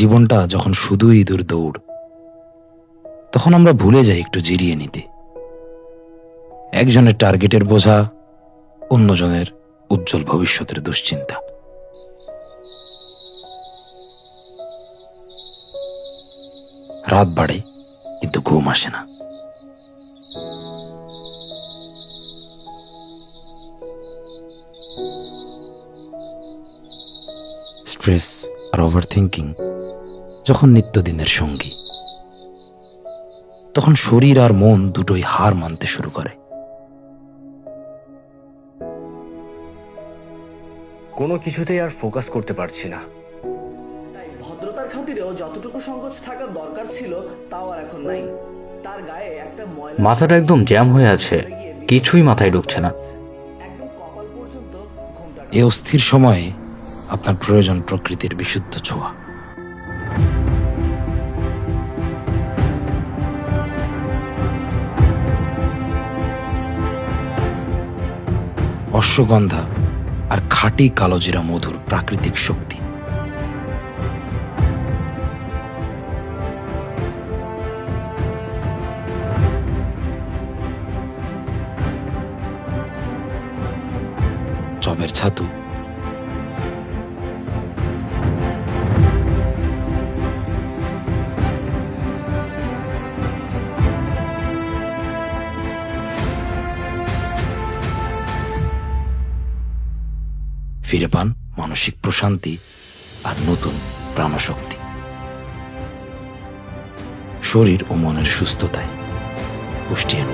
জীবনটা যখন শুধুই ইঁদুর দৌড়, তখন আমরা ভুলে যাই একটু জিরিয়ে নিতে। একজনের টার্গেটের বোঝা, অন্যজনের উজ্জ্বল ভবিষ্যতের দুশ্চিন্তা। রাত বাড়ে কিন্তু ঘুম আসে না। স্ট্রেস আর ওভার থিঙ্কিং যখন নিত্যদিনের সঙ্গী, তখন শরীর আর মন দুটোই হার মানতে শুরু করে। কোনো কিছুতেই আর ফোকাস করতে পারছি না। তাই ভদ্রতার খাতিরেও যতটুকু সংকোচ থাকা দরকার ছিল তাও আর এখন নাই। তার গায়ে একটা ময়লা, মাথাটা একদম জ্যাম হয়ে আছে, কিছুই মাথায় ঢুকছে না। একদম কপাল পর্যন্ত ঘুমটা এ অস্থির সময়ে আপনার প্রয়োজন প্রকৃতির বিশুদ্ধ ছোঁয়া। অশ্বগন্ধা আর খাঁটি কালোজিরা মধুর প্রাকৃতিক শক্তি। চবের ছাতু, ফিরে পান মানসিক প্রশান্তি আর নতুন প্রাণশক্তি। শরীর ও মনের সুস্থতায় পুষ্টি এন্ড